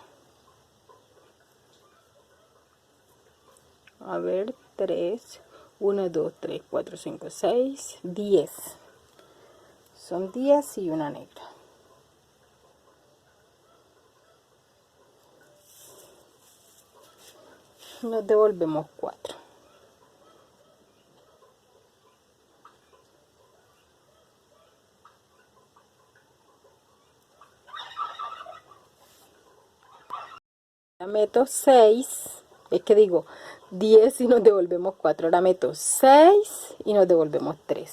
A ver, 3, 1, 2, 3, 4, 5, 6, 10. Son 10 y una negra. Nos devolvemos 4. Meto 6, es que digo 10 y nos devolvemos 4. Ahora meto 6 y nos devolvemos 3.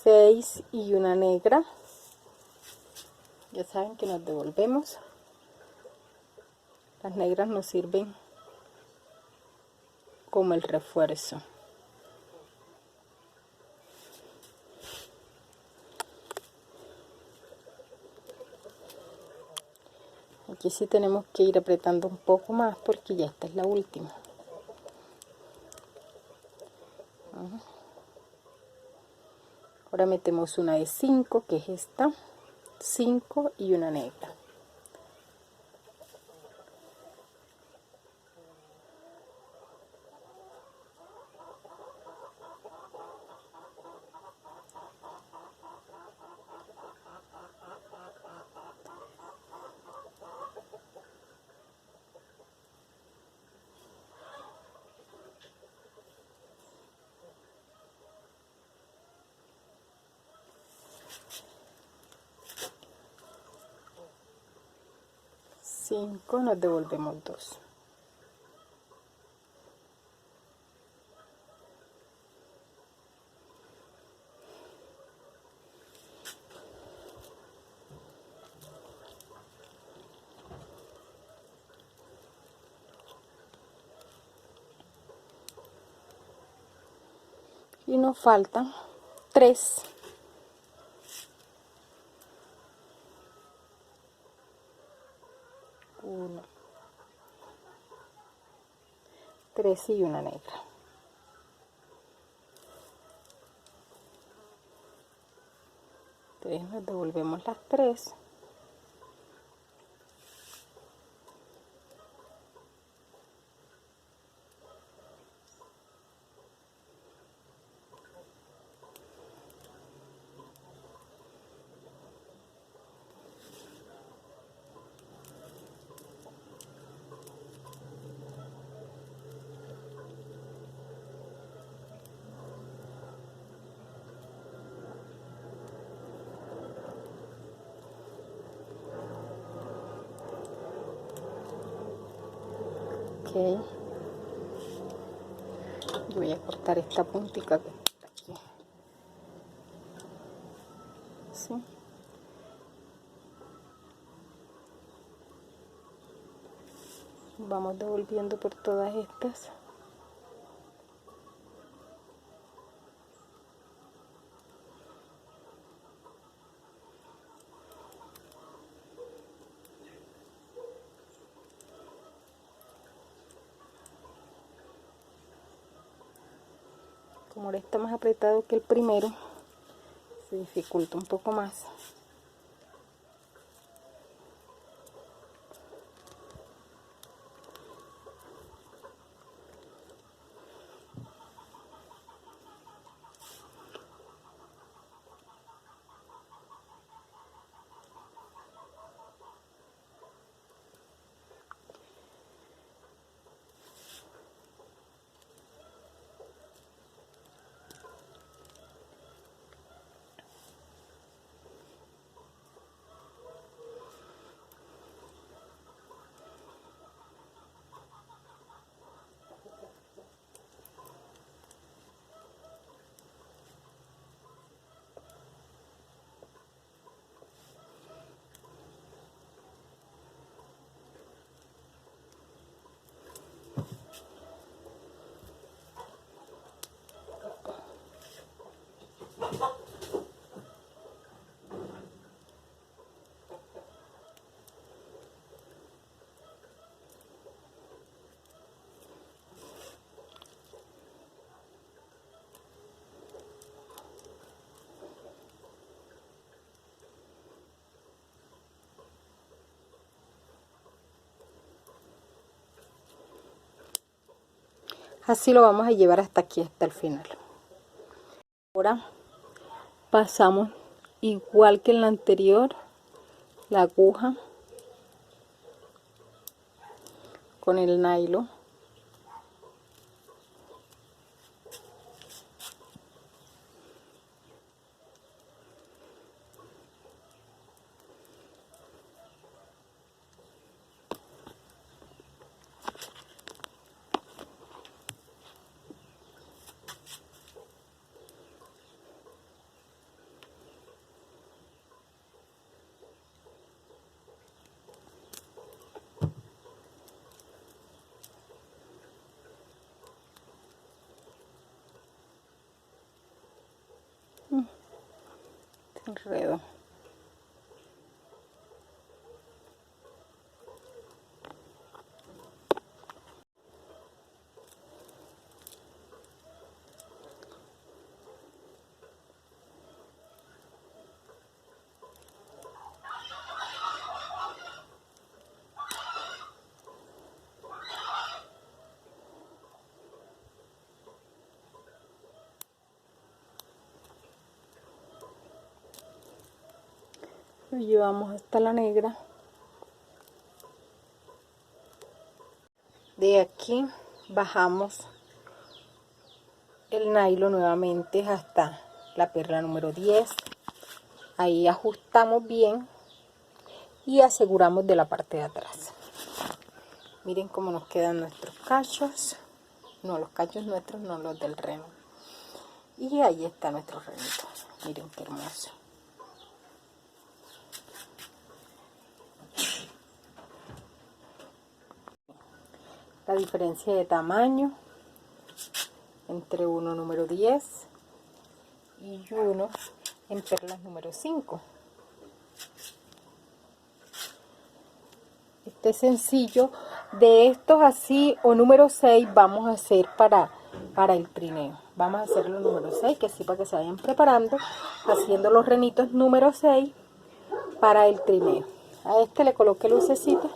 Seis y una negra. Ya saben que nos devolvemos. Las negras nos sirven como el refuerzo. Aquí sí tenemos que ir apretando un poco más porque ya esta es la última. Ahora metemos una de 5, que es esta. 5 y una negra. Cinco, nos devolvemos 2. Y nos faltan 3. 3 y una negra. Entonces nos devolvemos las 3. Ok, voy a cortar esta puntica que está aquí, ¿sí? Vamos devolviendo por todas estas. Como ahora está más apretado que el primero, se dificulta un poco más. Así lo vamos a llevar hasta aquí, hasta el final. Ahora pasamos igual que en la anterior, la aguja con el nylon. Enredo. Lo llevamos hasta la negra. De aquí bajamos el nylon nuevamente hasta la perla número 10. Ahí ajustamos bien y aseguramos de la parte de atrás. Miren cómo nos quedan nuestros cachos. No, los cachos nuestros, no los del reno. Y ahí está nuestro renito. Miren qué hermoso. La diferencia de tamaño entre uno número 10 y uno en perlas número 5. Este sencillo De estos así, o número 6, vamos a hacer para el trineo. Vamos a hacer los número 6, que sí, para que se vayan preparando, haciendo los renitos número 6 para el trineo. A este le coloqué lucecita,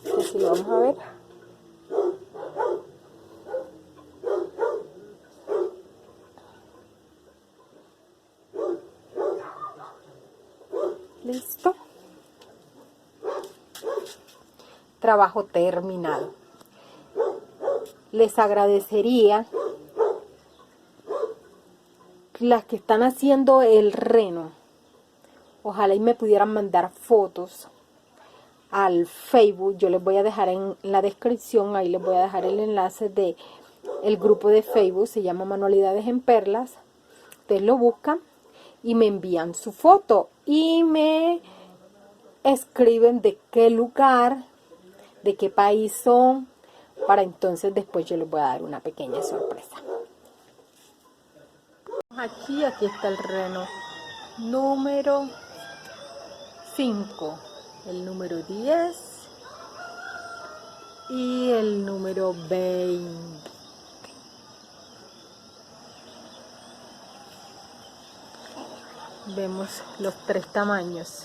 que si lo vamos a ver. Listo. Trabajo terminado. Les agradecería las que están haciendo el reno. Ojalá y me pudieran mandar fotos al Facebook. Yo les voy a dejar en la descripción, ahí les voy a dejar el enlace de el grupo de Facebook, se llama Manualidades en Perlas. Ustedes lo buscan y me envían su foto y me escriben de qué lugar, de qué país son, para entonces después yo les voy a dar una pequeña sorpresa. Aquí está el reno número 5, el número 10 y el número 20. Vemos los 3 tamaños.